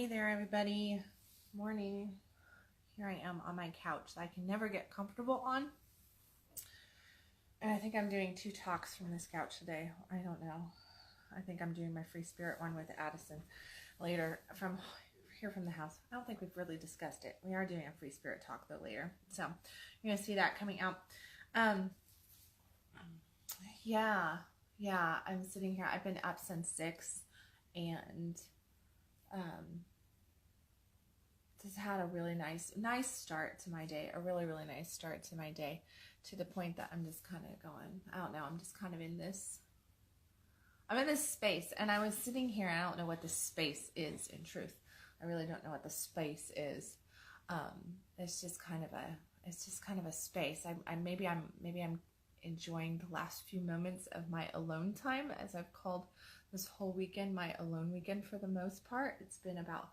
Hey there, everybody. Morning. Here I am on my couch that I can never get comfortable on. And I think I'm doing 2 talks from this couch today. I don't know. I think I'm doing my free spirit one with Addison later from here from the house. I don't think we've really discussed it. We are doing a free spirit talk though later. So you're going to see that coming out. Yeah, I'm sitting here. I've been up since 6 and just had a really nice start to my day, a really nice start to my day, to the point that I'm just kind of going, I don't know, I'm just kind of I'm in this space, and I was sitting here, and I don't know what this space is in truth. I really don't know what the space is. It's just kind of a space. Maybe I'm enjoying the last few moments of my alone time, as I've called this whole weekend my alone weekend for the most part. It's been about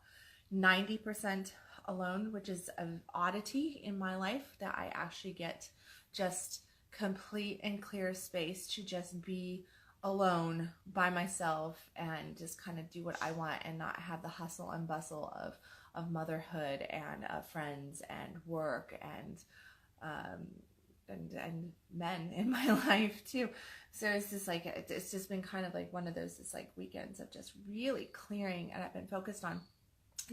90% alone, which is an oddity in my life, that I actually get just complete and clear space to just be alone by myself and just kind of do what I want and not have the hustle and bustle of motherhood and friends and work and men in my life too. So it's just like, it's just been kind of like one of those just like weekends of just really clearing, and I've been focused on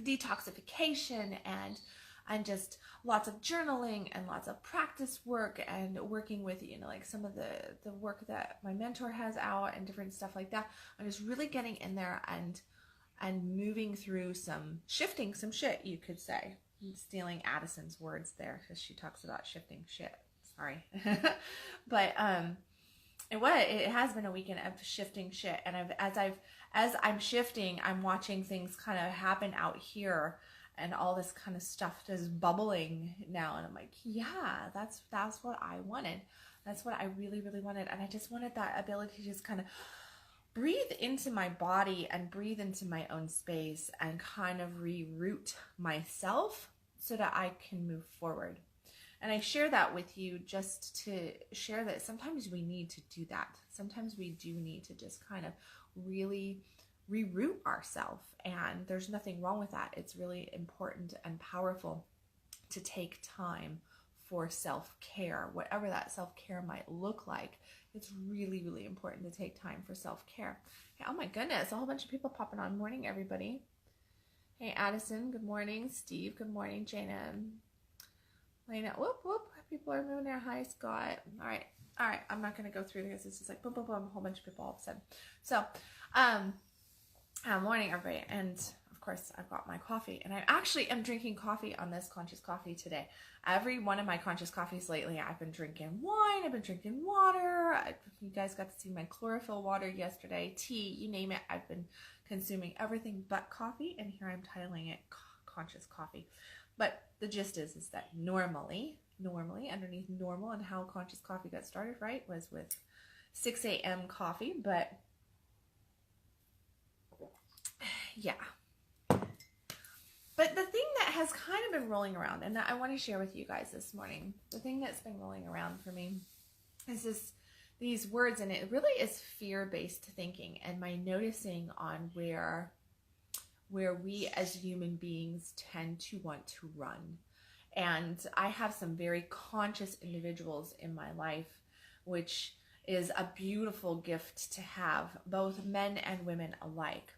detoxification and just lots of journaling and lots of practice work and working with, like some of the work that my mentor has out and different stuff like that. I'm just really getting in there and moving through shifting some shit, you could say. I'm stealing Addison's words there because she talks about shifting shit. Sorry. But it has been a weekend of shifting shit, and as I'm shifting, I'm watching things kind of happen out here, and all this kind of stuff just bubbling now, and I'm like, yeah, that's what I wanted. That's what I really wanted, and I just wanted that ability to just kind of breathe into my body and breathe into my own space and kind of reroute myself so that I can move forward. And I share that with you just to share that sometimes we need to do that. Sometimes we do need to just kind of really reroute ourselves. And there's nothing wrong with that. It's really important and powerful to take time for self-care, whatever that self-care might look like. It's really important to take time for self-care. Hey, oh my goodness, a whole bunch of people popping on. Morning, everybody. Hey, Addison, good morning. Steve, good morning. Jana. Lena, whoop. People are moving there. Hi, Scott. All right. I'm not going to go through this. It's just like boom, a whole bunch of people all of a sudden. So, morning, everybody. And of course, I've got my coffee, and I actually am drinking coffee on this conscious coffee today. Every one of my conscious coffees lately, I've been drinking wine. I've been drinking water. You guys got to see my chlorophyll water yesterday. Tea, you name it. I've been consuming everything but coffee, and here I'm titling it conscious coffee. But the gist is that normally underneath normal and how conscious coffee got started, right, was with 6 a.m. coffee. But yeah. But the thing that has kind of been rolling around, and that I want to share with you guys this morning, the thing that's been rolling around for me is these words, and it really is fear-based thinking, and my noticing on where we as human beings tend to want to run. And I have some very conscious individuals in my life, which is a beautiful gift to have, both men and women alike.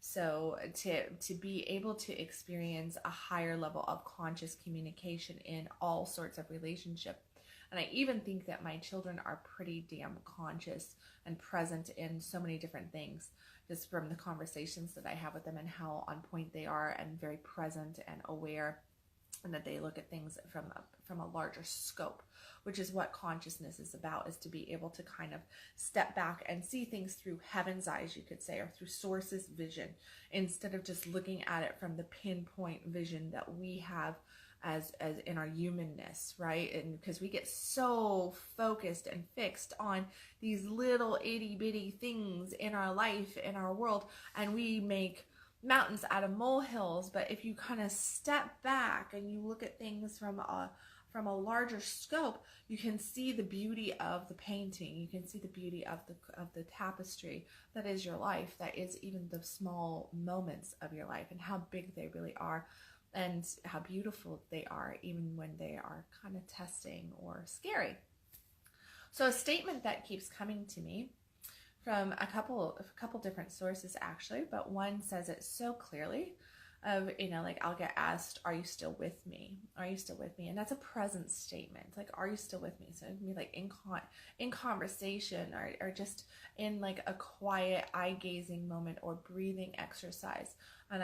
So to be able to experience a higher level of conscious communication in all sorts of relationship. And I even think that my children are pretty damn conscious and present in so many different things, just from the conversations that I have with them and how on point they are, and very present and aware, and that they look at things from a larger scope, which is what consciousness is about, is to be able to kind of step back and see things through heaven's eyes, you could say, or through source's vision, instead of just looking at it from the pinpoint vision that we have as in our humanness, right? And because we get so focused and fixed on these little itty bitty things in our life, in our world, and we make mountains out of molehills. But if you kind of step back and you look at things from from a larger scope, you can see the beauty of the painting. You can see the beauty of the tapestry that is your life, that is even the small moments of your life, and how big they really are, and how beautiful they are, even when they are kind of testing or scary. So a statement that keeps coming to me from a couple different sources actually, but one says it so clearly of, like I'll get asked, are you still with me? Are you still with me? And that's a present statement. Like, are you still with me? So it can be like in conversation, or just in like a quiet eye gazing moment or breathing exercise. And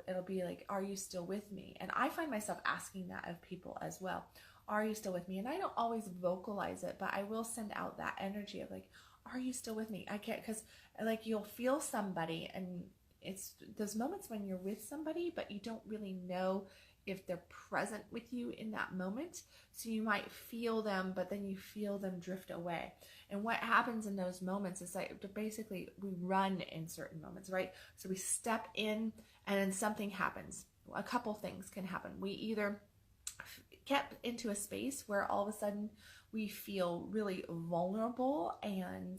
it'll be like, are you still with me? And I find myself asking that of people as well. Are you still with me? And I don't always vocalize it, but I will send out that energy of like, are you still with me? I can't, because like you'll feel somebody, and it's those moments when you're with somebody, but you don't really know if they're present with you in that moment. So you might feel them, but then you feel them drift away. And what happens in those moments is like basically we run in certain moments, right? So we step in and then something happens. A couple things can happen. We either get into a space where all of a sudden we feel really vulnerable and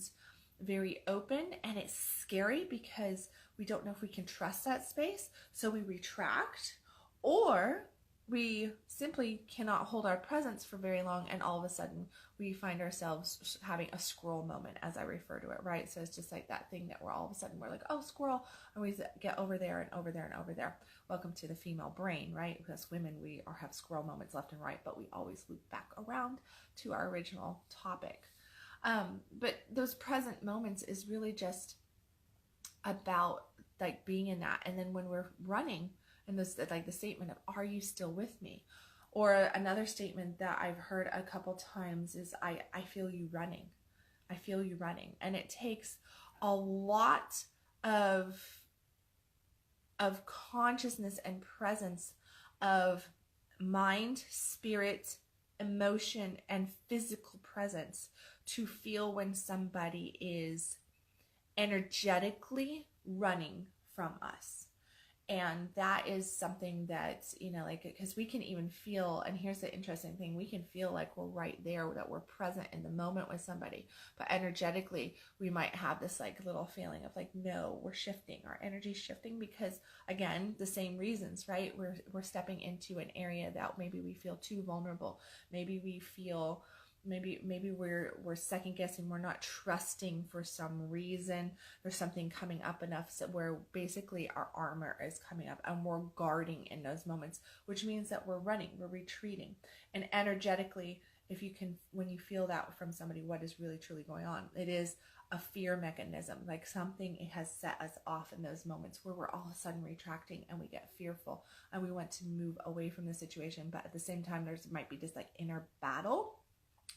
very open, and it's scary because we don't know if we can trust that space, so we retract, or we simply cannot hold our presence for very long, and all of a sudden we find ourselves having a squirrel moment, as I refer to it, right? So it's just like that thing that we're all of a sudden we're like, oh, squirrel, and we get over there and over there and over there. Welcome to the female brain, right? Because women, we have squirrel moments left and right, but we always loop back around to our original topic. But those present moments is really just about like being in that. And then when we're running, and this like the statement of, are you still with me? Or another statement that I've heard a couple times is, I feel you running. I feel you running. And it takes a lot of consciousness and presence of mind, spirit, emotion, and physical presence to feel when somebody is energetically running from us. And that is something that, like, because we can even feel, and here's the interesting thing, we can feel like we're right there, that we're present in the moment with somebody, but energetically we might have this like little feeling of like, no, we're shifting, our energy's shifting, because again, the same reasons, right? We're stepping into an area that maybe we feel too vulnerable. Maybe we feel maybe we're second guessing, we're not trusting for some reason. There's something coming up enough so where basically our armor is coming up, and we're guarding in those moments, which means that we're running, we're retreating. And energetically, if you can, when you feel that from somebody, what is really truly going on, it is a fear mechanism. Like something has set us off in those moments where we're all of a sudden retracting and we get fearful and we want to move away from the situation. But at the same time, there's might be this like inner battle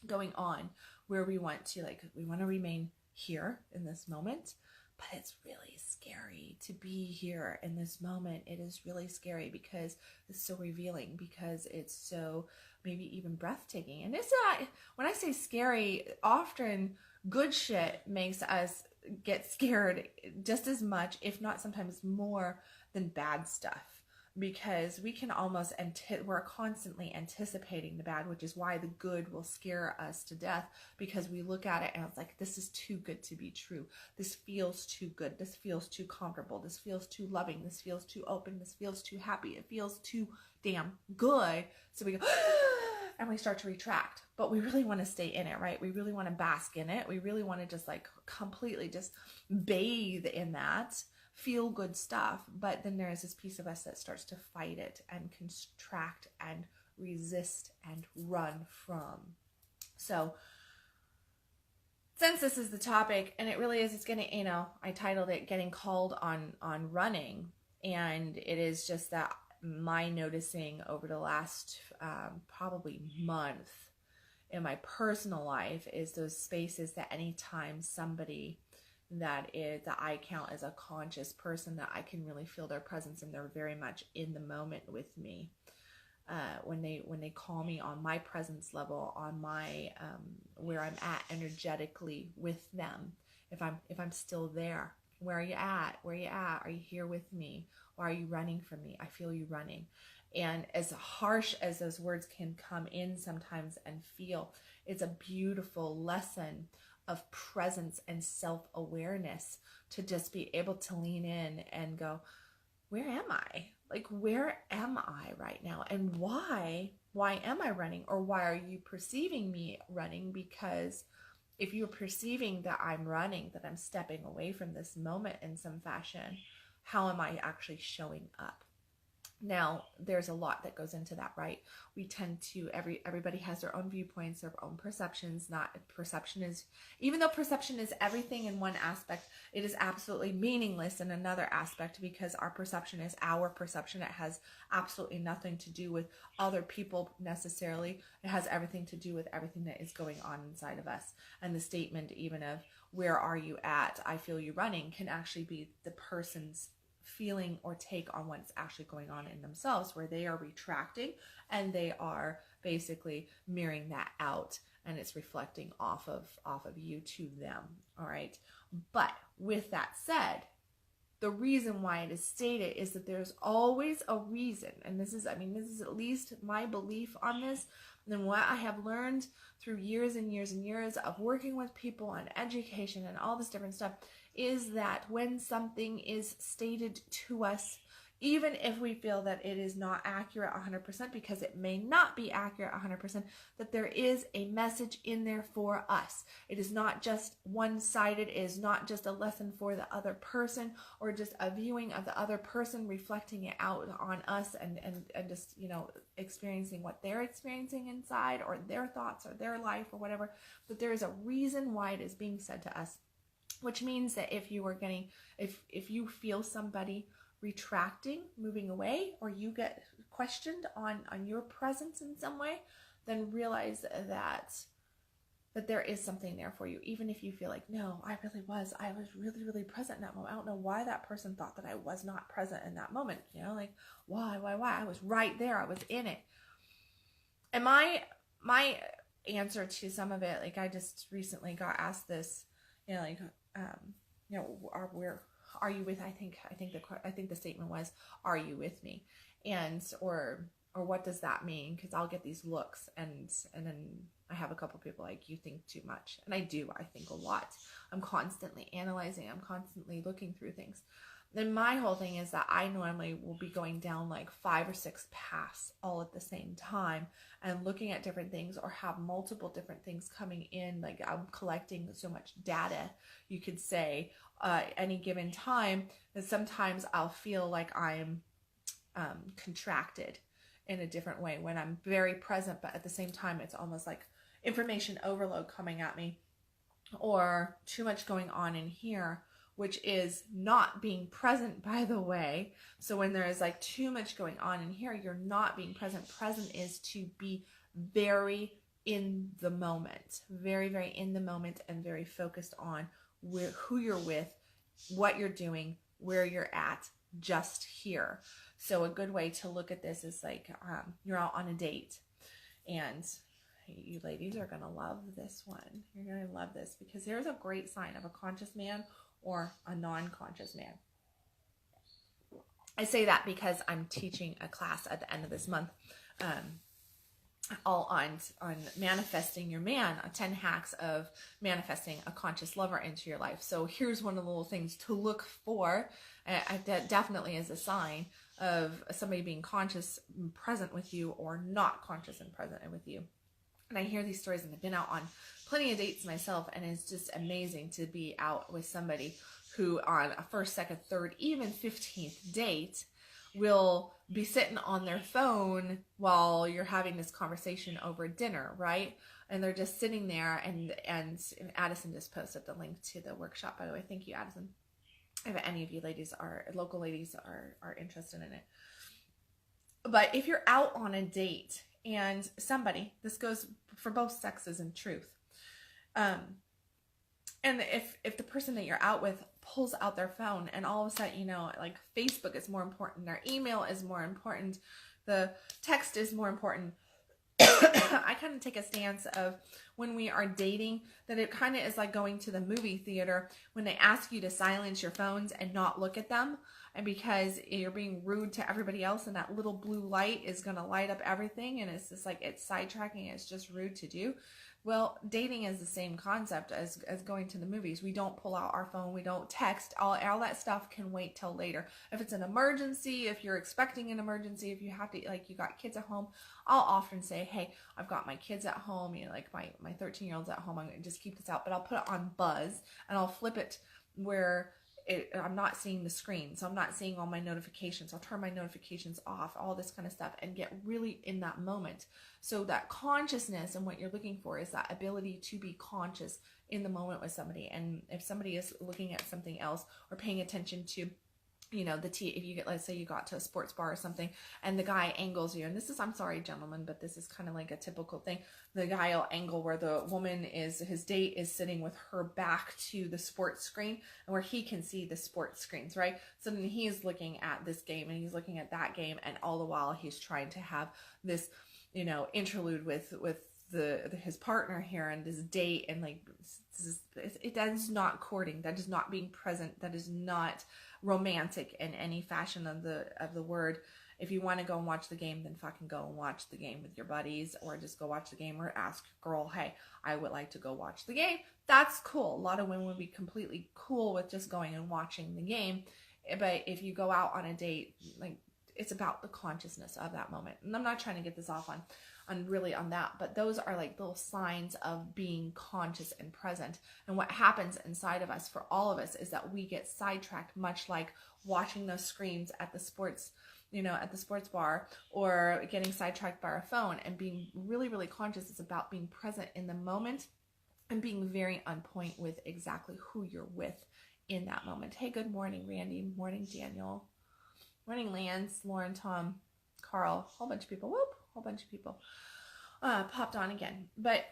going on where we want to remain here in this moment, but it's really scary to be here in this moment. It is really scary because it's so revealing, because it's so maybe even breathtaking. And it's not, when I say scary, often good shit makes us get scared just as much, if not sometimes more, than bad stuff. Because we can almost, we're constantly anticipating the bad, which is why the good will scare us to death, because we look at it and it's like, this is too good to be true. This feels too good. This feels too comfortable. This feels too loving. This feels too open. This feels too happy. It feels too damn good. So we go, and we start to retract. But we really want to stay in it, right? We really want to bask in it. We really want to just like completely just bathe in that feel good stuff. But then there's this piece of us that starts to fight it and contract and resist and run from. So since this is the topic, and it really is, it's gonna, I titled it Getting Called on Running, and it is just that my noticing over the last probably month in my personal life is those spaces that anytime somebody that I count as a conscious person, that I can really feel their presence and they're very much in the moment with me. When they call me on my presence level, on my where I'm at energetically with them, if I'm still there, where are you at? Where are you at? Are you here with me? Or are you running from me? I feel you running. And as harsh as those words can come in sometimes and feel, it's a beautiful lesson of presence and self-awareness to just be able to lean in and go, where am I? Like, where am I right now? And why am I running? Or why are you perceiving me running? Because if you're perceiving that I'm running, that I'm stepping away from this moment in some fashion, how am I actually showing up? Now, there's a lot that goes into that, right? We tend to, everybody has their own viewpoints, their own perceptions. Even though perception is everything in one aspect, it is absolutely meaningless in another aspect, because our perception is our perception. It has absolutely nothing to do with other people necessarily. It has everything to do with everything that is going on inside of us. And the statement even of, where are you at? I feel you running, can actually be the person's feeling or take on what's actually going on in themselves, where they are retracting and they are basically mirroring that out, and it's reflecting off of you to them. All right. But with that said, the reason why it is stated is that there's always a reason. And this is at least my belief on this, and what I have learned through years and years and years of working with people on education and all this different stuff, is that when something is stated to us, even if we feel that it is not accurate 100%, because it may not be accurate 100%, that there is a message in there for us. It is not just one-sided. It is not just a lesson for the other person, or just a viewing of the other person, reflecting it out on us, and just, experiencing what they're experiencing inside, or their thoughts, or their life, or whatever. But there is a reason why it is being said to us, which means that if you feel somebody retracting, moving away, or you get questioned on your presence in some way, then realize that there is something there for you. Even if you feel like, no, I was really, really present in that moment. I don't know why that person thought that I was not present in that moment. Like, why? I was right there. I was in it. And my answer to some of it, like, I just recently got asked this, are you with? I think the statement was, "Are you with me?" And or what does that mean? Because I'll get these looks, and then I have a couple people like, you think too much, and I do. I think a lot. I'm constantly analyzing. I'm constantly looking through things. Then my whole thing is that I normally will be going down like 5 or 6 paths all at the same time, and looking at different things, or have multiple different things coming in. Like, I'm collecting so much data, you could say, any given time, that sometimes I'll feel like I'm contracted in a different way when I'm very present, but at the same time it's almost like information overload coming at me, or too much going on in here, which is not being present, by the way. So when there is like too much going on in here, you're not being present. Present is to be very in the moment, very, very in the moment, and very focused on who you're with, what you're doing, where you're at, just here. So a good way to look at this is like, you're out on a date, and you ladies are going to love this one. You're going to love this, because there's a great sign of a conscious man or a non-conscious man. I say that because I'm teaching a class at the end of this month, all on manifesting your man, 10 hacks of manifesting a conscious lover into your life. So here's one of the little things to look for. That definitely is a sign of somebody being conscious and present with you, or not conscious and present with you. And I hear these stories, and I've been out on plenty of dates myself, and it's just amazing to be out with somebody who on a first, second, third, even 15th date will be sitting on their phone while you're having this conversation over dinner, right? And they're just sitting there, and Addison just posted the link to the workshop, by the way. Thank you, Addison. If any of you local ladies are interested in it. But if you're out on a date and somebody, this goes for both sexes in truth, and if the person that you're out with pulls out their phone, and all of a sudden, like, Facebook is more important, their email is more important, the text is more important, I kind of take a stance of when we are dating that it kind of is like going to the movie theater when they ask you to silence your phones and not look at them. And because you're being rude to everybody else and that little blue light is going to light up everything and it's just like it's sidetracking, it's just rude to do. Well, dating is the same concept as going to the movies. We don't pull out our phone. We don't text. All that stuff can wait till later. If it's an emergency, if you're expecting an emergency, if you have to, like you got kids at home, I'll often say, hey, I've got my kids at home, you know, like my 13-year-old's at home. I'm going to just keep this out, but I'll put it on buzz and I'll flip it where I'm not seeing the screen. So I'm not seeing all my notifications. I'll turn my notifications off, all this kind of stuff, and get really in that moment. So that consciousness and what you're looking for is that ability to be conscious in the moment with somebody. And if somebody is looking at something else or paying attention to, you know, if you get, let's say you got to a sports bar or something and the guy angles you, and this is, I'm sorry, gentlemen, but this is kind of like a typical thing. The guy will angle where the woman is, his date is sitting with her back to the sports screen and where he can see the sports screens, right? So then he's looking at this game and he's looking at that game. And all the while he's trying to have this, you know, interlude with his partner here and this date, and like that is not courting, that is not being present, that is not romantic in any fashion of the word. If you want to go and watch the game, then fucking go and watch the game with your buddies, or just go watch the game, or ask girl, hey, I would like to go watch the game. That's cool. A lot of women would be completely cool with just going and watching the game. But if you go out on a date, like, it's about the consciousness of that moment. And I'm not trying to get this off on that, but those are like little signs of being conscious and present. And what happens inside of us, for all of us, is that we get sidetracked, much like watching those screens at the sports, you know, at the sports bar, or getting sidetracked by our phone. And being really, really conscious is about being present in the moment and being very on point with exactly who you're with in that moment. Hey, good morning, Randy. Morning, Daniel. Morning, Lance, Lauren, Tom, Carl, whole bunch of people. Whoop, whole bunch of people popped on again. But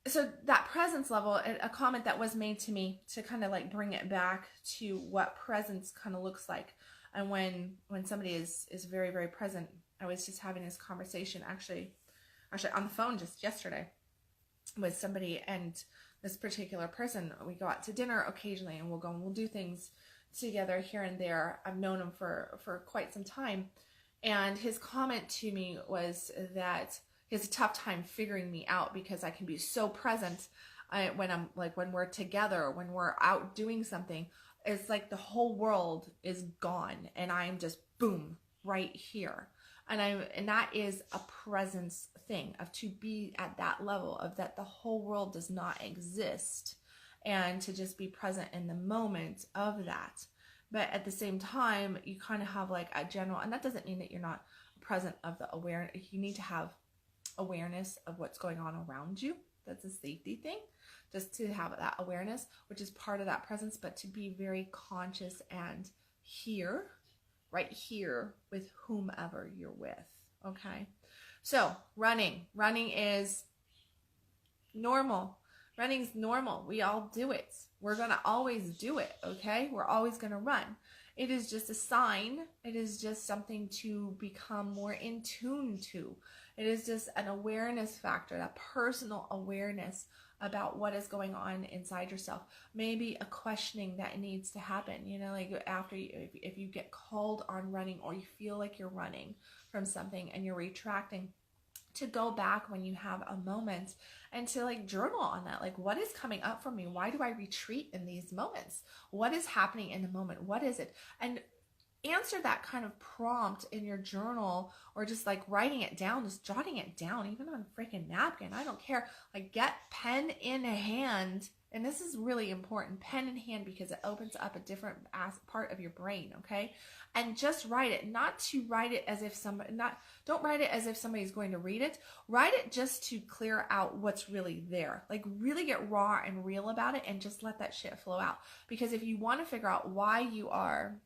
so that presence level, a comment that was made to me to kind of like bring it back to what presence kind of looks like. And when somebody is very, very present, I was just having this conversation actually on the phone just yesterday with somebody, and this particular person, we go out to dinner occasionally and we'll go and we'll do things together here and there. I've known him for quite some time, and his comment to me was that he has a tough time figuring me out because I can be so present when we're together, when we're out doing something. It's like the whole world is gone and I'm just boom right here. And that is a presence thing, of to be at that level of that the whole world does not exist, and to just be present in the moment of that. But at the same time, you kind of have like a general, and that doesn't mean that you're not present of the awareness. You need to have awareness of what's going on around you. That's a safety thing, just to have that awareness, which is part of that presence, but to be very conscious and here, right here with whomever you're with. Okay. So running is normal. Running's normal. We all do it. We're going to always do it, okay? We're always going to run. It is just a sign. It is just something to become more in tune to. It is just an awareness factor, that personal awareness about what is going on inside yourself. Maybe a questioning that needs to happen, you know, like after if you get called on running, or you feel like you're running from something and you're retracting, to go back when you have a moment and to like journal on that. Like, what is coming up for me? Why do I retreat in these moments? What is happening in the moment? What is it? And answer that kind of prompt in your journal, or just like writing it down, just jotting it down, even on a freaking napkin. I don't care. Like, get pen in hand. And this is really important, pen in hand, because it opens up a different part of your brain, okay? And just write it, not to write it as if don't write it as if somebody's going to read it. Write it just to clear out what's really there. Like, really get raw and real about it, and just let that shit flow out. Because if you want to figure out why you are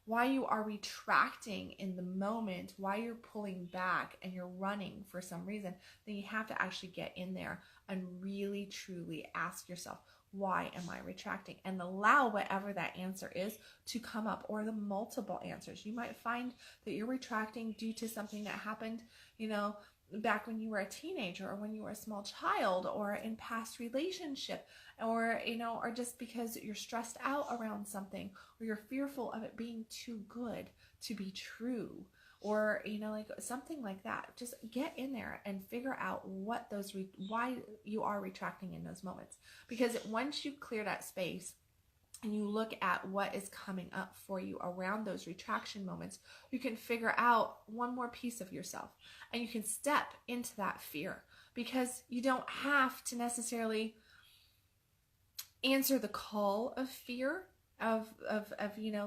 retracting in the moment, why you're pulling back and you're running for some reason, then you have to actually get in there and really truly ask yourself, why am I retracting? And allow whatever that answer is to come up, or the multiple answers. You might find that you're retracting due to something that happened, you know, back when you were a teenager, or when you were a small child, or in past relationship, or or just because you're stressed out around something, or you're fearful of it being too good to be true, or like something like that. Just get in there and figure out what those why you are retracting in those moments, because once you clear that space and you look at what is coming up for you around those retraction moments, you can figure out one more piece of yourself, and you can step into that fear, because you don't have to necessarily answer the call of fear of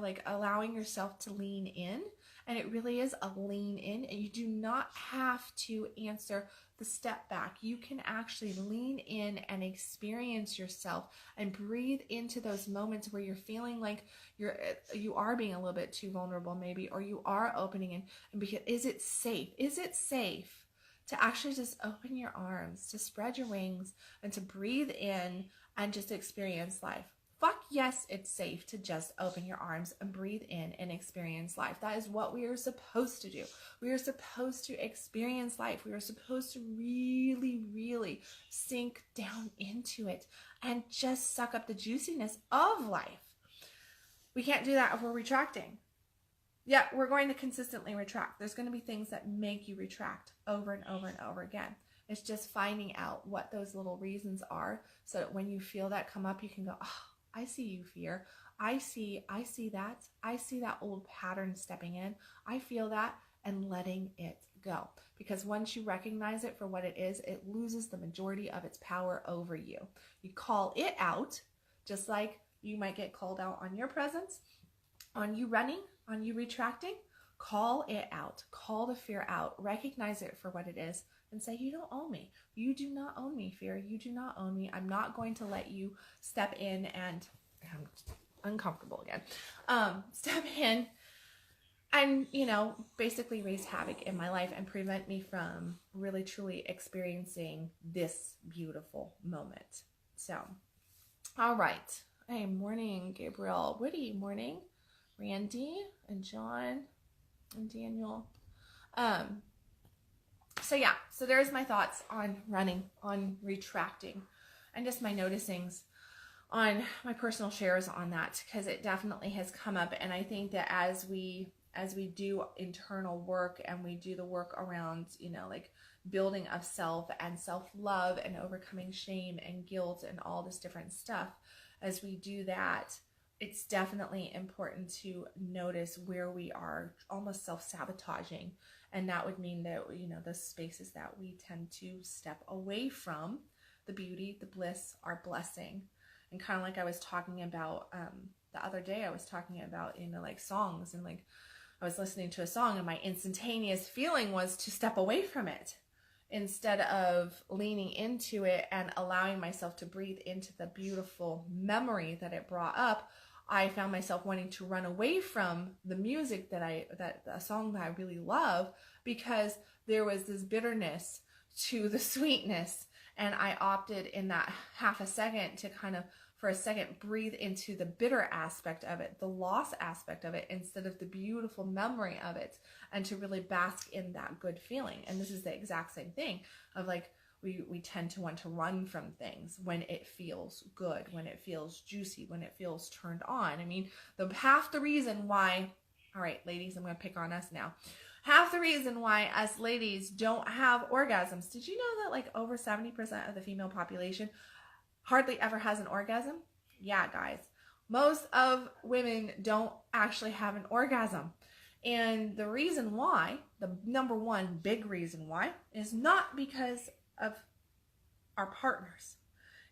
like allowing yourself to lean in. And it really is a lean in, and you do not have to answer the step back. You can actually lean in and experience yourself and breathe into those moments where you're feeling like you are being a little bit too vulnerable maybe, or you are opening in. And because is it safe to actually just open your arms, to spread your wings, and to breathe in and just experience life? Fuck yes, it's safe to just open your arms and breathe in and experience life. That is what we are supposed to do. We are supposed to experience life. We are supposed to really, really sink down into it and just suck up the juiciness of life. We can't do that if we're retracting. Yeah, we're going to consistently retract. There's going to be things that make you retract over and over and over again. It's just finding out what those little reasons are, so that when you feel that come up, you can go, oh, I see you, fear. I see that. I see that old pattern stepping in. I feel that, and letting it go. Because once you recognize it for what it is, it loses the majority of its power over you. You call it out, just like you might get called out on your presence, on you running, on you retracting. Call it out. Call the fear out. Recognize it for what it is, and say, you don't own me. You do not own me, fear. You do not own me. I'm not going to let you step in and, I'm uncomfortable again, step in and, basically raise havoc in my life and prevent me from really, truly experiencing this beautiful moment. So, all right. Hey, morning, Gabriel. Woody, morning. Randy and John and Daniel. So there's my thoughts on running, on retracting, and just my noticings on my personal shares on that, because it definitely has come up. And I think that as we do internal work, and we do the work around, like building of self and self-love and overcoming shame and guilt and all this different stuff, as we do that, it's definitely important to notice where we are almost self-sabotaging. And that would mean that, the spaces that we tend to step away from the beauty, the bliss, our blessing. And kind of like I was talking about the other day, I was talking about, like songs, and like I was listening to a song, and my instantaneous feeling was to step away from it instead of leaning into it and allowing myself to breathe into the beautiful memory that it brought up. I found myself wanting to run away from the music that a song that I really love, because there was this bitterness to the sweetness. And I opted in that half a second to kind of, for a second, breathe into the bitter aspect of it, the loss aspect of it, instead of the beautiful memory of it, and to really bask in that good feeling. And this is the exact same thing of like, we tend to want to run from things when it feels good, when it feels juicy, when it feels turned on. I mean, half the reason why, all right, ladies, I'm going to pick on us now. Half the reason why us ladies don't have orgasms. Did you know that like over 70% of the female population hardly ever has an orgasm? Yeah, guys. Most of women don't actually have an orgasm. And the reason why, the number one big reason why, is not because of our partners.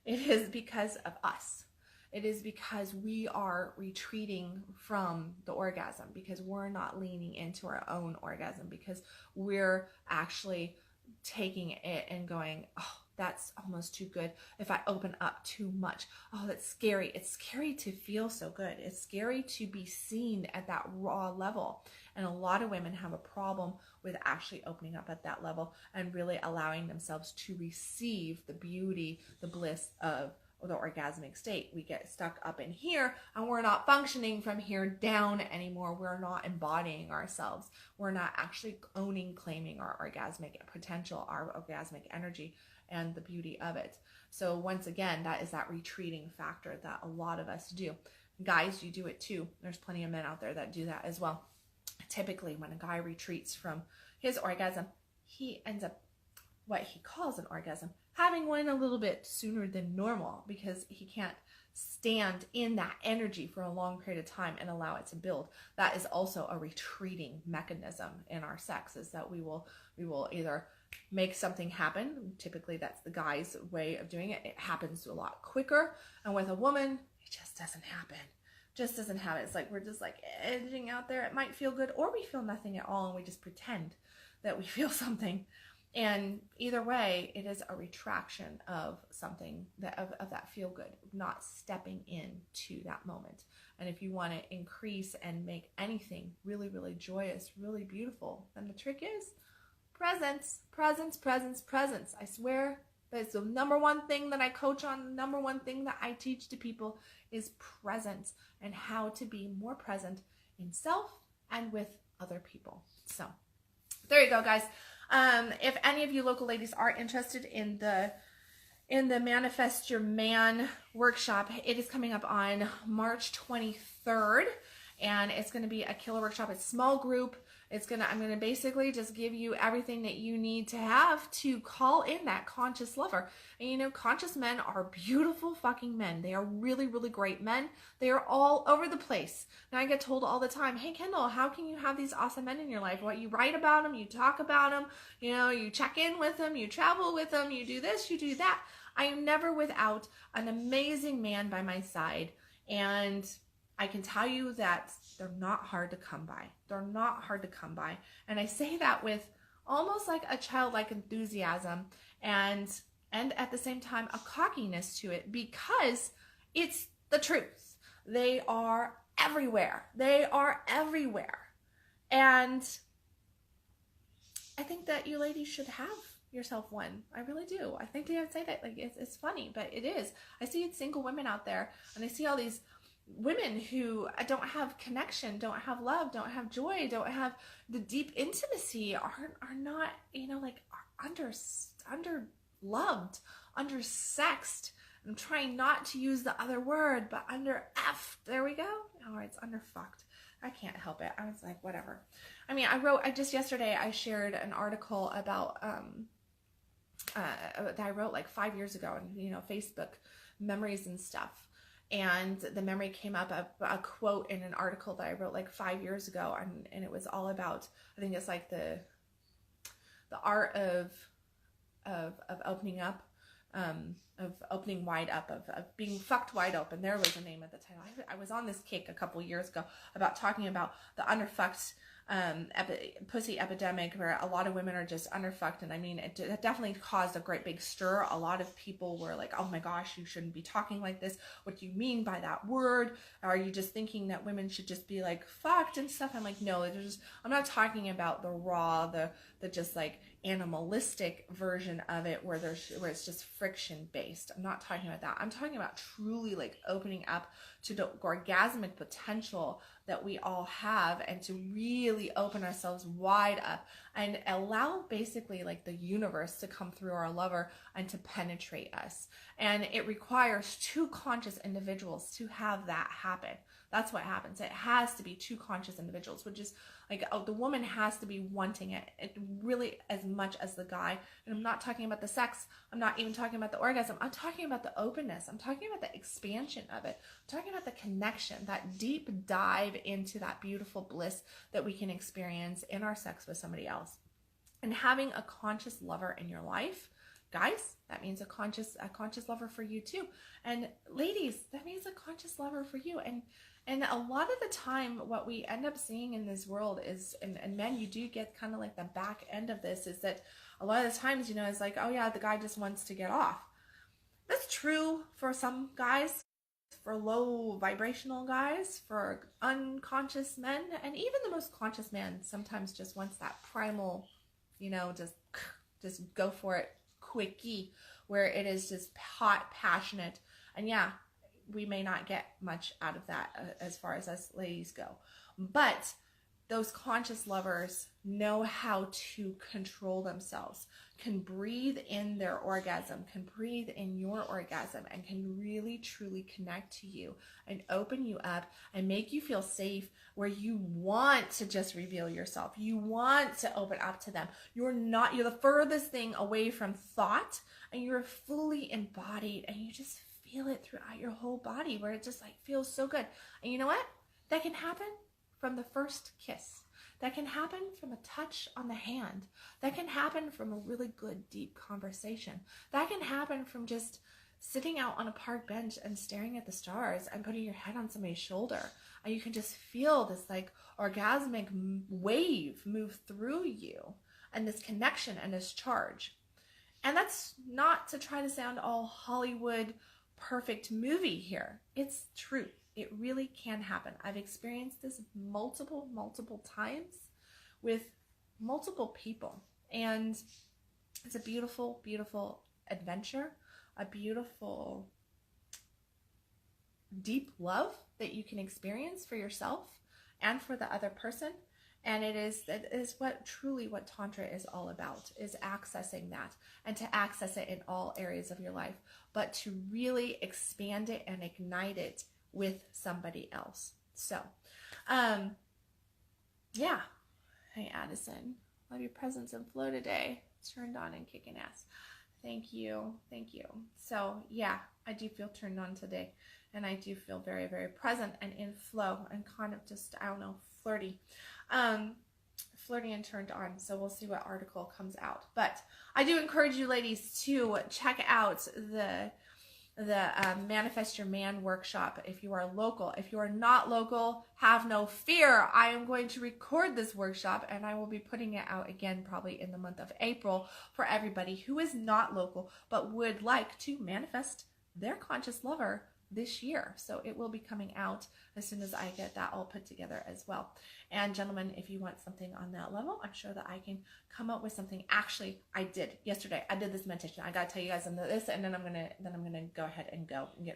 It is because of us. It is because we are retreating from the orgasm, because we're not leaning into our own orgasm, because we're actually taking it and going, oh, that's almost too good. If I open up too much, oh, that's scary. It's scary to feel so good. It's scary to be seen at that raw level. And a lot of women have a problem with actually opening up at that level and really allowing themselves to receive the beauty, the bliss of or the orgasmic state. We get stuck up in here and we're not functioning from here down anymore. We're not embodying ourselves. We're not actually owning, claiming our orgasmic potential, our orgasmic energy, and the beauty of it. So once again, that is that retreating factor that a lot of us do. Guys, you do it too. There's plenty of men out there that do that as well. Typically, when a guy retreats from his orgasm, he ends up what he calls an orgasm, having one a little bit sooner than normal, because he can't stand in that energy for a long period of time and allow it to build. That is also a retreating mechanism in our sex, is that we will either make something happen. Typically that's the guy's way of doing it. It happens a lot quicker, and with a woman it just doesn't happen. Just doesn't happen. It's like we're just like edging out there. It might feel good, or we feel nothing at all and we just pretend that we feel something. And either way, it is a retraction of something that of that feel good, not stepping into that moment. And if you want to increase and make anything really, really joyous, really beautiful, then the trick is presence, presence, presence, presence. I swear that's the number one thing that I coach on, the number one thing that I teach to people is presence, and how to be more present in self and with other people. So there you go, guys. If any of you local ladies are interested in the Manifest Your Man workshop, it is coming up on March 23rd, and it's going to be a killer workshop. It's small group. I'm going to basically just give you everything that you need to have to call in that conscious lover. And you know, conscious men are beautiful fucking men. They are really, really great men. They are all over the place. Now I get told all the time, hey Kendal, how can you have these awesome men in your life? What, you write about them, you talk about them, you know, you check in with them, you travel with them, you do this, you do that. I am never without an amazing man by my side. And I can tell you that they're not hard to come by. They're not hard to come by. And I say that with almost like a childlike enthusiasm and at the same time a cockiness to it, because it's the truth. They are everywhere. They are everywhere. And I think that you ladies should have yourself one. I really do. I think they would say that, like, it's funny, but it is. I see single women out there, and I see all these women who don't have connection, don't have love, don't have joy, don't have the deep intimacy, are not, you know, like, are under loved, under sexed. I'm trying not to use the other word, but under effed. There we go. Oh, it's under fucked. I can't help it. I was like, whatever. I mean, just yesterday I shared an article about that I wrote like 5 years ago, and you know, Facebook memories and stuff. And the memory came up, a quote in an article that I wrote like 5 years ago, and it was all about, I think it's like the art of opening up, of opening wide up, of being fucked wide open. There was the name of the title. I was on this kick a couple years ago about talking about the underfucked pussy epidemic, where a lot of women are just underfucked. And I mean, it definitely caused a great big stir. A lot of people were like, oh my gosh, you shouldn't be talking like this. What do you mean by that word? Are you just thinking that women should just be like fucked and stuff? I'm like, no, I'm not talking about the raw, the just like animalistic version of it where it's just friction based. I'm not talking about that. I'm talking about truly like opening up to the orgasmic potential that we all have, and to really open ourselves wide up and allow basically like the universe to come through our lover and to penetrate us. And it requires two conscious individuals to have that happen. That's what happens. It has to be two conscious individuals, which is like, the woman has to be wanting it really as much as the guy. And I'm not talking about the sex. I'm not even talking about the orgasm. I'm talking about the openness. I'm talking about the expansion of it. I'm talking about the connection, that deep dive into that beautiful bliss that we can experience in our sex with somebody else. And having a conscious lover in your life, guys, that means a conscious lover for you too. And ladies, that means a conscious lover for you. And a lot of the time, what we end up seeing in this world is, and men, you do get kind of like the back end of this, is that a lot of the times, you know, it's like, oh yeah, the guy just wants to get off. That's true for some guys, for low vibrational guys, for unconscious men, and even the most conscious man sometimes just wants that primal, you know, just go for it quickie, where it is just hot, passionate, And yeah, we may not get much out of that as far as us ladies go. But those conscious lovers know how to control themselves, can breathe in their orgasm, can breathe in your orgasm, and can really truly connect to you and open you up and make you feel safe, where you want to just reveal yourself. You want to open up to them. You're the furthest thing away from thought, and you're fully embodied, and you just feel it throughout your whole body, where it just like feels so good. And you know what? That can happen from the first kiss. That can happen from a touch on the hand. That can happen from a really good, deep conversation. That can happen from just sitting out on a park bench and staring at the stars and putting your head on somebody's shoulder. And you can just feel this like orgasmic wave move through you, and this connection and this charge. And that's not to try to sound all Hollywood perfect movie here. It's true. It really can happen. I've experienced this multiple times with multiple people. And it's a beautiful, beautiful adventure, a beautiful, deep love that you can experience for yourself and for the other person. And it is what Tantra is all about, is accessing that, and to access it in all areas of your life, but to really expand it and ignite it with somebody else. So, yeah. Hey, Addison, love your presence and flow today. Turned on and kicking ass. Thank you. Thank you. So, yeah, I do feel turned on today, and I do feel very, very present and in flow and kind of just, I don't know, flirty. Flirty and turned on. So we'll see what article comes out. But I do encourage you ladies to check out the Manifest Your Man workshop if you are local. If you are not local, have no fear. I am going to record this workshop, and I will be putting it out again probably in the month of April for everybody who is not local but would like to manifest their conscious lover this year. So it will be coming out as soon as I get that all put together as well. And gentlemen, if you want something on that level, I'm sure that I can come up with something. Actually, I did yesterday. I did this meditation. I got to tell you guys this, and then I'm gonna go ahead and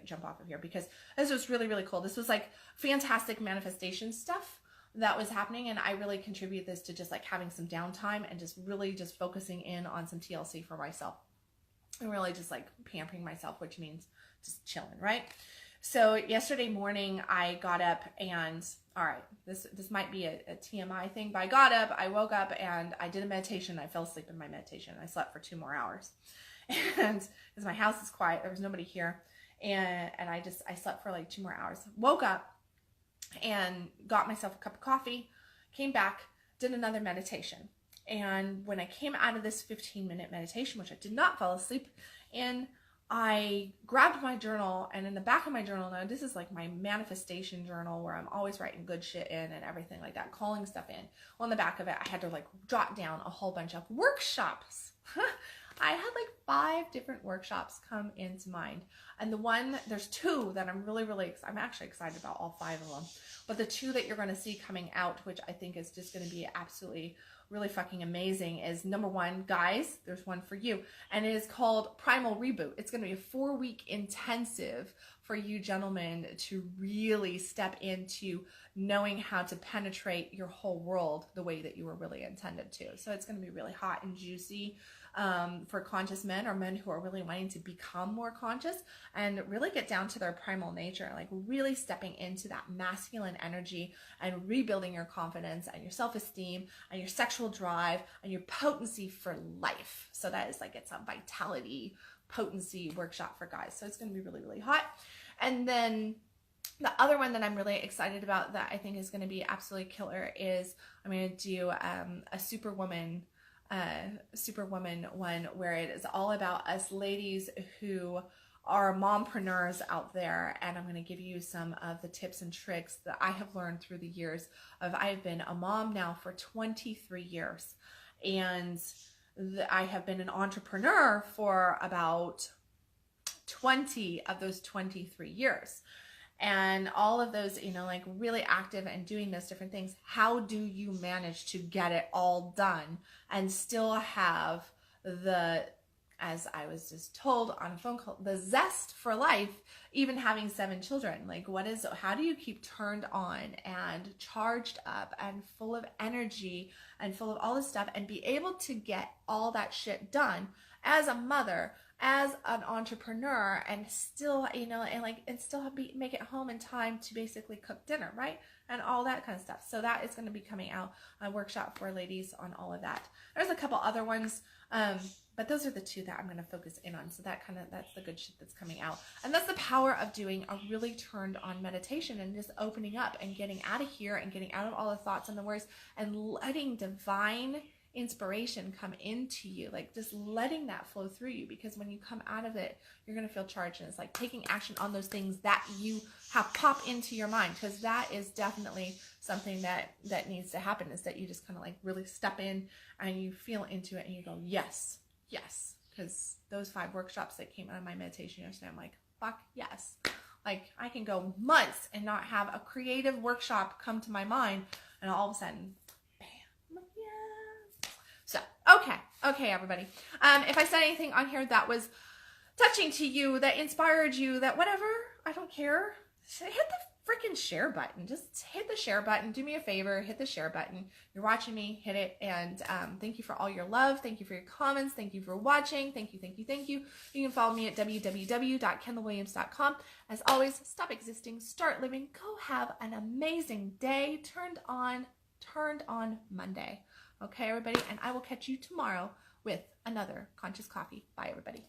jump off of here, because this was really, really cool. This was like fantastic manifestation stuff that was happening, and I really contribute this to just like having some downtime and just really just focusing in on some TLC for myself, and really just like pampering myself, which means just chilling, right? So yesterday morning I got up, and all right, this might be a TMI thing, but I got up, I woke up, and I did a meditation. I fell asleep in my meditation. I slept for 2 more hours, and because my house is quiet, there was nobody here, and I slept for like 2 more hours. Woke up and got myself a cup of coffee, came back, did another meditation. And when I came out of this 15-minute meditation, which I did not fall asleep in, I grabbed my journal, and in the back of my journal, now this is like my manifestation journal where I'm always writing good shit in and everything like that, calling stuff in. Well, on the back of it, I had to like jot down a whole bunch of workshops. I had like 5 different workshops come into mind. And there's 2 that I'm actually excited about all 5 of them. But the 2 that you're going to see coming out, which I think is just going to be absolutely really fucking amazing, is number 1, guys, there's one for you, and it is called Primal Reboot. It's going to be a 4-week intensive for you gentlemen to really step into knowing how to penetrate your whole world the way that you were really intended to. So it's going to be really hot and juicy for conscious men, or men who are really wanting to become more conscious and really get down to their primal nature, like really stepping into that masculine energy and rebuilding your confidence and your self-esteem and your sexual drive and your potency for life. So that is like, it's a vitality potency workshop for guys. So it's going to be really, really hot. And then the other one that I'm really excited about that I think is going to be absolutely killer is I'm going to do a Superwoman one, where it is all about us ladies who are mompreneurs out there, and I'm going to give you some of the tips and tricks that I have learned through the years of, I've been a mom now for 23 years, and I have been an entrepreneur for about 20 of those 23 years. And all of those, like really active and doing those different things. How do you manage to get it all done and still have the as I was just told on a phone call, the zest for life, even having 7 children. Like, how do you keep turned on and charged up and full of energy and full of all this stuff and be able to get all that shit done as a mother, as an entrepreneur, and still, and still make it home in time to basically cook dinner, right? And all that kind of stuff. So that is going to be coming out, a workshop for ladies on all of that. There's a couple other ones, but those are the 2 that I'm going to focus in on. So that's the good shit that's coming out. And that's the power of doing a really turned on meditation and just opening up and getting out of here and getting out of all the thoughts and the worries and letting divine inspiration come into you, like just letting that flow through you, because when you come out of it, you're going to feel charged, and it's like taking action on those things that you have pop into your mind, because that is definitely something that needs to happen, is that you just kind of like really step in and you feel into it and you go, yes, because those 5 workshops that came out of my meditation yesterday, I'm like, fuck yes. Like, I can go months and not have a creative workshop come to my mind, and all of a sudden, so, okay, everybody. If I said anything on here that was touching to you, that inspired you, that whatever, I don't care. Hit the freaking share button. Just hit the share button. Do me a favor, hit the share button. You're watching me, hit it. And thank you for all your love. Thank you for your comments. Thank you for watching. Thank you. You can follow me at www.kendalwilliams.com. As always, stop existing, start living. Go have an amazing day. Turned on Monday. Okay, everybody, and I will catch you tomorrow with another Conscious Coffee. Bye, everybody.